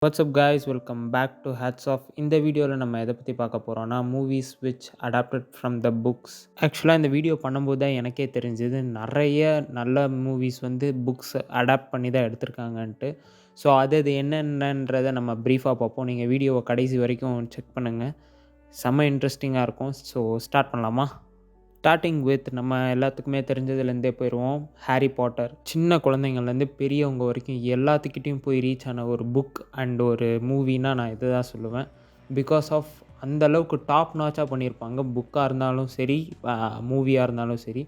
WhatsApp guys, welcome back to hats off. இந்த வீடியோவில் நம்ம எதை பற்றி பார்க்க போகிறோம்னா movies which adapted from the books. ஆக்சுவலாக இந்த வீடியோ பண்ணும்போது தான் எனக்கே தெரிஞ்சது நிறைய நல்ல மூவிஸ் வந்து புக்ஸ் அடாப்ட் பண்ணி தான் எடுத்திருக்காங்கன்ட்டு. ஸோ அது என்னென்னன்றதை நம்ம ப்ரீஃபாக பார்ப்போம். நீங்கள் வீடியோவை கடைசி வரைக்கும் செக் பண்ணுங்கள், செம்ம இன்ட்ரெஸ்டிங்காக இருக்கும். ஸோ ஸ்டார்ட் பண்ணலாமா? ஸ்டார்டிங் வித் நம்ம எல்லாத்துக்குமே தெரிஞ்சதுலேருந்தே போயிடுவோம். Harry Potter. சின்ன குழந்தைங்கள்லேருந்து பெரியவங்க வரைக்கும் எல்லாத்துக்கிட்டேயும் போய் ரீச் ஆன ஒரு புக் அண்ட் ஒரு மூவினா நான் இது தான் சொல்லுவேன். பிகாஸ் ஆஃப் அந்தளவுக்கு டாப் நாச்சாக பண்ணியிருப்பாங்க. புக்காக இருந்தாலும் சரி, மூவியாக இருந்தாலும் சரி.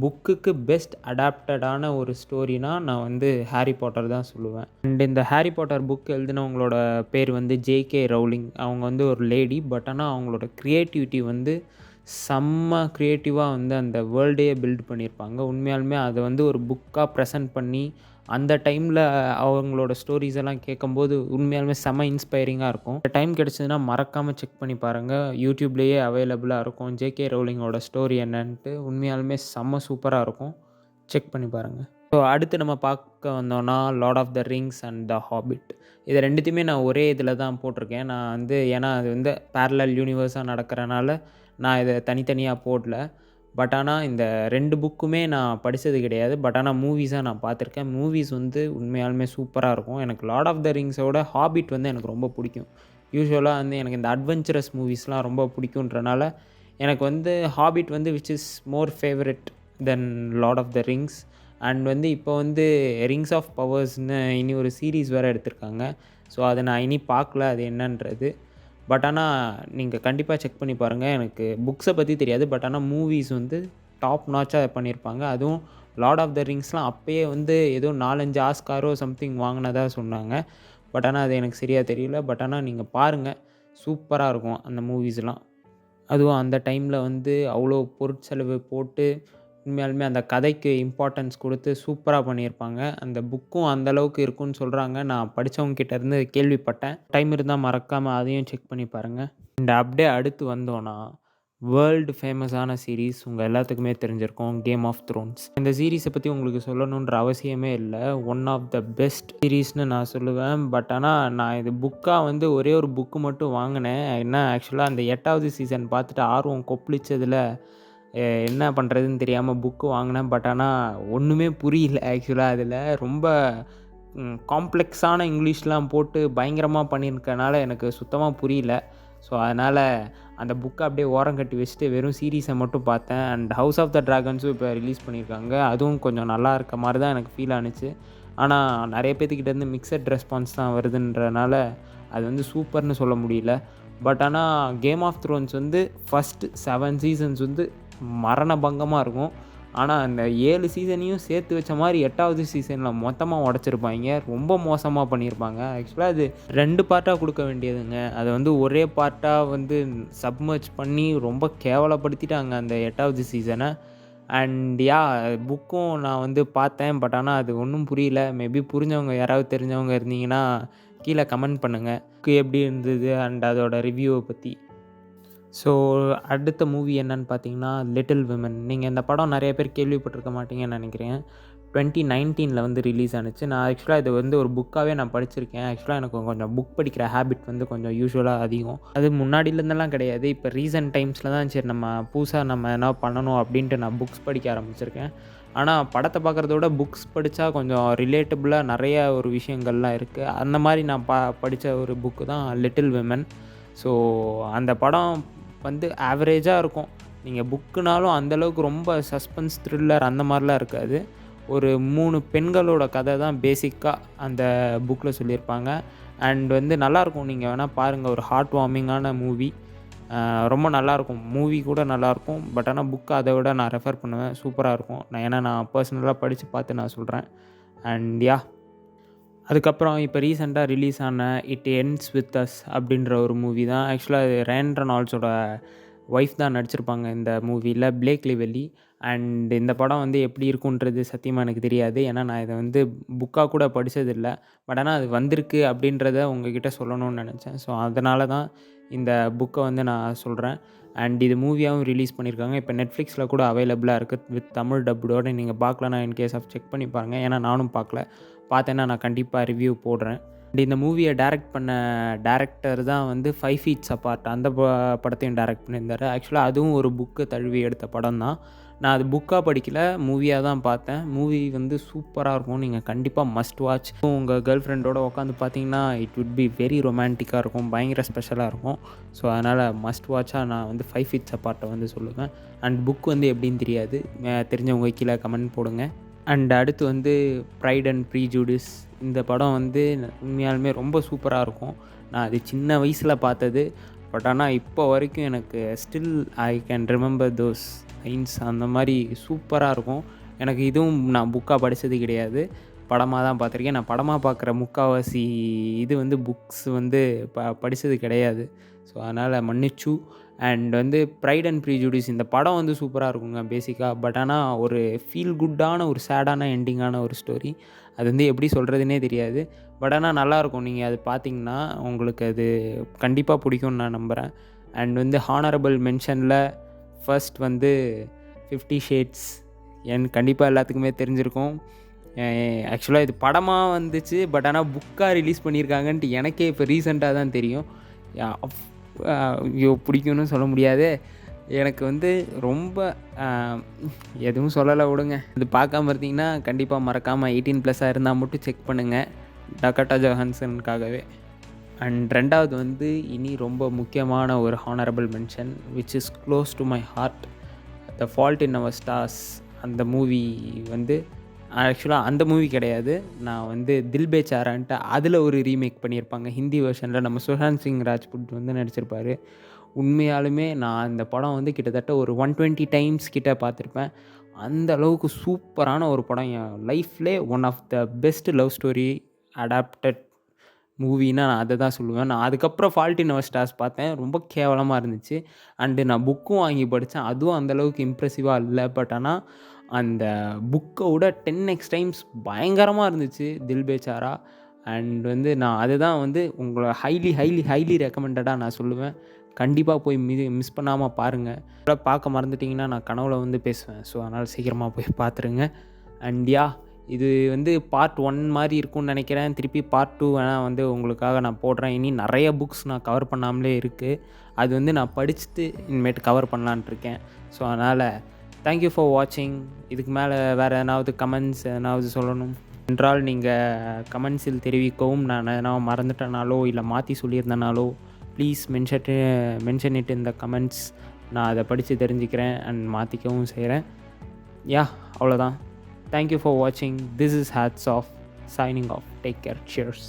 புக்குக்கு பெஸ்ட் அடாப்டடான ஒரு ஸ்டோரினா நான் வந்து ஹாரி பாட்டர் தான் சொல்லுவேன். அண்ட் இந்த ஹாரி பாட்டர் புக் எழுதினவங்களோட பேர் வந்து ஜேகே ரவுலிங். அவங்க வந்து ஒரு லேடி. பட் ஆனால் அவங்களோட க்ரியேட்டிவிட்டி வந்து செம்ம க்ரியேட்டிவாக வந்து அந்த வேர்ல்டையே பில்ட் பண்ணியிருப்பாங்க. உண்மையாலுமே அதை வந்து ஒரு புக்காக ப்ரெசென்ட் பண்ணி அந்த டைமில் அவங்களோட ஸ்டோரிஸ் எல்லாம் கேட்கும்போது உண்மையாலுமே செம்ம இன்ஸ்பைரிங்காக இருக்கும். டைம் கிடச்சதுன்னா மறக்காமல் செக் பண்ணி பாருங்கள். யூடியூப்லேயே அவைலபிளாக இருக்கும் ஜேகே ரவுலிங்கோட ஸ்டோரி என்னன்ட்டு. உண்மையாலுமே செம்ம சூப்பராக இருக்கும், செக் பண்ணி பாருங்கள். ஸோ அடுத்து நம்ம பார்க்க வந்தோன்னா Lord of the Rings and the Hobbit. இது ரெண்டுத்தையுமே நான் ஒரே இதில் தான் போட்டிருக்கேன். நான் வந்து ஏன்னா அது வந்து பேரலல் யூனிவர்ஸாக நடக்கிறனால நான் இதை தனித்தனியாக போடல. பட் ஆனால் இந்த 2 புக்குமே நான் படித்தது கிடையாது. பட் ஆனால் மூவிஸாக நான் பார்த்துருக்கேன். மூவிஸ் வந்து உண்மையாலுமே சூப்பராக இருக்கும். எனக்கு லார்ட் ஆஃப் த ரிங்ஸோட ஹாபிட் வந்து எனக்கு ரொம்ப பிடிக்கும். யூசுவலாக வந்து எனக்கு இந்த அட்வென்ச்சரஸ் மூவிஸ்லாம் ரொம்ப பிடிக்குன்றனால எனக்கு வந்து ஹாபிட் வந்து which is more favourite than Lord of the Rings. And வந்து இப்போ வந்து ரிங்ஸ் ஆஃப் பவர்ஸ்னு இனி ஒரு சீரீஸ் வேறு எடுத்திருக்காங்க. ஸோ அதை நான் இனி பார்க்கல அது என்னன்றது. பட் ஆனால் நீங்கள் கண்டிப்பாக செக் பண்ணி பாருங்கள். எனக்கு புக்ஸை பற்றி தெரியாது. பட் ஆனால் மூவிஸ் வந்து டாப் நாச்சாக பண்ணியிருப்பாங்க. அதுவும் லார்ட் ஆஃப் த ரிங்ஸ்லாம் அப்போயே வந்து ஏதோ 4-5 ஆஸ்காரோ சம்திங் வாங்கினதாக சொன்னாங்க. பட் ஆனால் அது எனக்கு சரியாக தெரியல. பட் ஆனால் நீங்கள் பாருங்கள், சூப்பராக இருக்கும் அந்த மூவிஸ்லாம். அதுவும் அந்த டைமில் வந்து அவ்வளோ பொருட்செலவு போட்டு உண்மையாலுமே அந்த கதைக்கு இம்பார்ட்டன்ஸ் கொடுத்து சூப்பராக பண்ணியிருப்பாங்க. அந்த புக்கும் அந்தளவுக்கு இருக்குன்னு சொல்கிறாங்க. நான் படித்தவங்க கிட்டேருந்து கேள்விப்பட்டேன். டைம் இருந்தால் மறக்காமல் அதையும் செக் பண்ணி பாருங்கள். இந்த அப்படியே அடுத்து வந்தோன்னா வேர்ல்டு ஃபேமஸான சீரீஸ் உங்கள் எல்லாத்துக்குமே தெரிஞ்சிருக்கும், கேம் ஆஃப் த்ரோன்ஸ். இந்த சீரீஸை பற்றி உங்களுக்கு சொல்லணுன்ற அவசியமே இல்லை. ஒன் ஆஃப் த பெஸ்ட் சீரீஸ்னு நான் சொல்லுவேன். பட் ஆனால் நான் இது புக்காக வந்து ஒரே ஒரு புக்கு மட்டும் வாங்கினேன். என்ன ஆக்சுவலாக அந்த 8வது சீசன் பார்த்துட்டு ஆர்வம் கொப்பளிச்சதில் என்ன பண்ணுறதுன்னு தெரியாமல் புக்கு வாங்கினேன். பட் ஆனால் ஒன்றுமே புரியல. ஆக்சுவலாக அதில் ரொம்ப காம்ப்ளெக்ஸான இங்கிலீஷ்லாம் போட்டு பயங்கரமாக பண்ணியிருக்கனால எனக்கு சுத்தமாக புரியல. ஸோ அதனால் அந்த புக்கை அப்படியே ஓரம் கட்டி வச்சுட்டு வெறும் சீரீஸை மட்டும் பார்த்தேன். அண்ட் ஹவுஸ் ஆஃப் த ட்ராகன்ஸும் இப்போ ரிலீஸ் பண்ணியிருக்காங்க. அதுவும் கொஞ்சம் நல்லா இருக்க மாதிரி தான் எனக்கு ஃபீல் ஆணுச்சு. ஆனால் நிறைய பேர்த்துக்கிட்டேருந்து மிக்சட் ரெஸ்பான்ஸ் தான் வருதுன்றனால அது வந்து சூப்பர்னு சொல்ல முடியல. பட் ஆனால் கேம் ஆஃப் த்ரோன்ஸ் வந்து ஃபஸ்ட்டு 7 சீசன்ஸ் வந்து மரணபங்கமாக இருக்கும். ஆனால் அந்த 7 சீசனையும் சேர்த்து வச்ச மாதிரி 8வது சீசனில் மொத்தமாக உடச்சிருப்பாங்க. ரொம்ப மோசமாக பண்ணியிருப்பாங்க. ஆக்சுவலாக அது 2 பார்ட்டாக கொடுக்க வேண்டியதுங்க. அதை வந்து ஒரே பார்ட்டாக வந்து சப்மர்ஜ் பண்ணி ரொம்ப கேவலப்படுத்திட்டாங்க அந்த 8வது சீசனை. அண்ட் புக்கும் நான் வந்து பார்த்தேன். பட் ஆனால் அது ஒன்றும் புரியல. மேபி புரிஞ்சவங்க யாராவது தெரிஞ்சவங்க இருந்தீங்கன்னா கீழே கமெண்ட் பண்ணுங்கள், புக்கு எப்படி இருந்தது அண்ட் அதோட ரிவ்யூவை பற்றி. ஸோ அடுத்த மூவி என்னன்னு பார்த்தீங்கன்னா லிட்டில் விமன். நீங்கள் இந்த படம் நிறைய பேர் கேள்விப்பட்டிருக்க மாட்டீங்கன்னு நினைக்கிறேன். 2019 வந்து ரிலீஸ் ஆனுச்சு. நான் ஆக்சுவலாக இது வந்து ஒரு புக்காகவே நான் படிச்சிருக்கேன். ஆக்சுவலாக எனக்கு கொஞ்சம் புக் படிக்கிற ஹேபிட் வந்து கொஞ்சம் யூஸ்வலாக அதிகம். அது முன்னாடியிலேருந்தெல்லாம் கிடையாது. இப்போ ரீசெண்ட் டைம்ஸில் தான் சரி நம்ம புதுசாக நம்ம என்ன பண்ணணும் அப்படின்ட்டு நான் புக்ஸ் படிக்க ஆரம்பிச்சிருக்கேன். ஆனால் படத்தை பார்க்குறத விட புக்ஸ் படித்தா கொஞ்சம் ரிலேட்டபுளாக நிறைய ஒரு விஷயங்கள்லாம் இருக்குது. அந்த மாதிரி நான் படித்த ஒரு புக்கு தான் லிட்டில் விமன். ஸோ அந்த படம் வந்து ஆவரேஜாக இருக்கும். நீங்கள் புக்குனாலும் அந்தளவுக்கு ரொம்ப சஸ்பென்ஸ் த்ரில்லர் அந்த மாதிரிலாம் இருக்காது. ஒரு 3 பெண்களோட கதை தான் பேசிக்காக அந்த புக்கில் சொல்லியிருப்பாங்க. அண்ட் வந்து நல்லாயிருக்கும். நீங்கள் வேணால் பாருங்கள், ஒரு ஹார்ட் வார்மிங்கான மூவி. ரொம்ப நல்லாயிருக்கும். மூவி கூட நல்லாயிருக்கும். பட் ஆனால் புக்கை அதை விட நான் ரெஃபர் பண்ணுவேன். சூப்பராக இருக்கும். நான் பர்சனலாக படித்து பார்த்து நான் சொல்கிறேன். அண்ட் அதுக்கப்புறம் இப்போ ரீசெண்டாக ரிலீஸ் ஆன இட் எண்ட்ஸ் வித் அஸ் அப்படின்ற ஒரு மூவி தான். ஆக்சுவலாக அது ரயன் ரெனால்ட்ஸோட ஒய்ஃப் தான் நடிச்சிருப்பாங்க இந்த மூவியில், பிளேக் லிவெல்லி. அண்ட் இந்த படம் வந்து எப்படி இருக்குன்றது சத்தியமாக எனக்கு தெரியாது. ஏன்னா நான் இதை வந்து புக்காக கூட படித்ததில்லை. பட் ஆனால் அது வந்திருக்கு அப்படின்றத உங்ககிட்ட சொல்லணும்னு நினச்சேன். ஸோ அதனால தான் இந்த புக்கை வந்து நான் சொல்கிறேன். அண்ட் இது மூவியாகவும் ரிலீஸ் பண்ணியிருக்காங்க. இப்போ நெட்ஃப்ளிக்ஸில் கூட அவைலபிளாக இருக்குது வித் தமிழ் டப்புடோடு. நீங்கள் பார்க்கலன்னா இன்கேஸ் ஆஃப் செக் பண்ணி பாருங்கள். ஏன்னா நானும் பார்க்கல. பார்த்தேன்னா நான் கண்டிப்பாக ரிவ்யூ போடுறேன். இந்த மூவியை டைரக்ட் பண்ண டைரக்டர் தான் வந்து 5 ஃபீட்ஸ் அப்பார்ட் அந்த படத்தையும் டைரக்ட் பண்ணியிருந்தார். ஆக்சுவலாக அதுவும் ஒரு புக்கு தழுவி எடுத்த படம் தான். நான் அது புக்காக படிக்கல, மூவியாக தான் பார்த்தேன். மூவி வந்து சூப்பராக இருக்கும். நீங்கள் கண்டிப்பாக மஸ்ட் வாட்ச். உங்கள் கேர்ள் ஃப்ரெண்டோட உட்காந்து பார்த்தீங்கன்னா இட் வுட் பி வெரி ரொமான்டிக்காக இருக்கும், பயங்கர ஸ்பெஷலாக இருக்கும். ஸோ அதனால் மஸ்ட் வாட்சாக நான் வந்து 5 ஃபீட்ஸ் அப்பார்ட்டை வந்து சொல்லுவேன். அண்ட் புக் வந்து எப்படின்னு தெரியாது, தெரிஞ்சவங்க கீழே கமெண்ட் போடுங்க. அண்ட் அடுத்து வந்து ப்ரைட் அண்ட் ப்ரீஜுடிஸ். இந்த படம் வந்து உண்மையாலுமே ரொம்ப சூப்பராக இருக்கும். நான் அது சின்ன வயசில் பார்த்தது. பட் ஆனால் இப்போ வரைக்கும் எனக்கு still I can remember those science. அந்த மாதிரி சூப்பராக இருக்கும். எனக்கு இதுவும் நான் புக்காக படித்தது கிடையாது, படமாக தான் பார்த்துருக்கேன். நான் படமாக பார்க்குற முக்கால்வாசி இது வந்து புக்ஸ் வந்து படித்தது கிடையாது. ஸோ அதனால் மன்னிச்சு. அண்ட் வந்து ப்ரைட் அண்ட் ப்ரீஜுடிஸ் இந்த படம் வந்து சூப்பராக இருக்குங்க பேசிக்காக. பட் ஆனால் ஒரு ஃபீல் குட்டான ஒரு சேடான எண்டிங்கான ஒரு ஸ்டோரி. அது வந்து எப்படி சொல்கிறதுனே தெரியாது. பட் ஆனால் நல்லாயிருக்கும். நீங்கள் அது பார்த்தீங்கன்னா உங்களுக்கு அது கண்டிப்பாக பிடிக்கும்னு நான் நம்புகிறேன். அண்ட் வந்து ஹானரபிள் மென்ஷனில் ஃபர்ஸ்ட் வந்து 50 ஷேட்ஸ் எனக்கு கண்டிப்பாக எல்லாத்துக்குமே தெரிஞ்சிருக்கும். ஆக்சுவலாக இது படமாக வந்துச்சு, பட் ஆனால் புக்காக ரிலீஸ் பண்ணியிருக்காங்கன்ட்டு எனக்கே இப்போ ரீசெண்டாக தான் தெரியும். ஐயோ பிடிக்கும்னு சொல்ல முடியாது. எனக்கு வந்து ரொம்ப எதுவும் சொல்லலை விடுங்க. இது பார்க்காம இருந்தீங்கன்னா கண்டிப்பாக மறக்காமல் 18+ இருந்தால் மட்டும் செக் பண்ணுங்கள், டக்கோட்டா ஜோஹான்சனுக்காகவே. அண்ட் ரெண்டாவது வந்து இனி ரொம்ப முக்கியமான ஒரு honourable mention which is close to my heart, the Fault in Our Stars. அந்த மூவி வந்து ஆக்சுவலாக அந்த மூவி கிடையாது, நான் வந்து தில் பேச்சாரான்ட்டு அதில் ஒரு ரீமேக் பண்ணியிருப்பாங்க ஹிந்தி வெர்ஷனில். நம்ம சுஷாந்த் சிங் ராஜ்புட் வந்து நடிச்சிருப்பார். உண்மையாலுமே நான் அந்த படம் வந்து கிட்டத்தட்ட ஒரு 120 டைம்ஸ் கிட்ட பார்த்துருப்பேன். அந்த அளவுக்கு சூப்பரான ஒரு படம். என் லைஃப்லே one of the best love story adapted மூவின்னா நான் அதை தான் சொல்லுவேன். நான் அதுக்கப்புறம் ஃபால்ட் இன் அவர் ஸ்டார்ஸ் பார்த்தேன், ரொம்ப கேவலமாக இருந்துச்சு. அண்டு நான் புக்கும் வாங்கி படித்தேன், அதுவும் அந்தளவுக்கு இம்ப்ரெசிவாக இல்லை. பட் ஆனால் அந்த புக்கை விட 10x டைம்ஸ் பயங்கரமாக இருந்துச்சு தில் பேச்சாரா. அண்ட் வந்து நான் அதை தான் வந்து உங்களை ஹைலி ரெக்கமெண்டடாக நான் சொல்லுவேன். கண்டிப்பாக போய் மிஸ் பண்ணாமல் பாருங்கள். பார்க்க மறந்துட்டிங்கன்னா நான் கனவுல வந்து பேசுவேன். ஸோ அதனால் சீக்கிரமாக போய் பார்த்துருங்க. அண்ட் இது வந்து பார்ட் 1 மாதிரி இருக்கும்னு நினைக்கிறேன். திருப்பி பார்ட் 2 வேணால் வந்து உங்களுக்காக நான் போடுறேன். இனி நிறைய புக்ஸ் நான் கவர் பண்ணாமலே இருக்குது. அது வந்து நான் படிச்சுட்டு இனிமேட்டு கவர் பண்ணலான்ட்ருக்கேன். ஸோ அதனால் தேங்க்யூ ஃபார் வாட்சிங். இதுக்கு மேலே வேறு எதனாவது கமெண்ட்ஸ் எதனாவது சொல்லணும் என்றால் நீங்கள் கமெண்ட்ஸில் தெரிவிக்கவும். நான் எதனா மறந்துட்டனாலோ இல்லை மாற்றி சொல்லியிருந்தனாலோ please mention it in the comments. நான் அதை படித்து தெரிஞ்சுக்கிறேன் அண்ட் மாற்றிக்கவும் செய்கிறேன். அவ்வளோதான். Thank you for watching. This is Hats Off signing off. Take care. Cheers.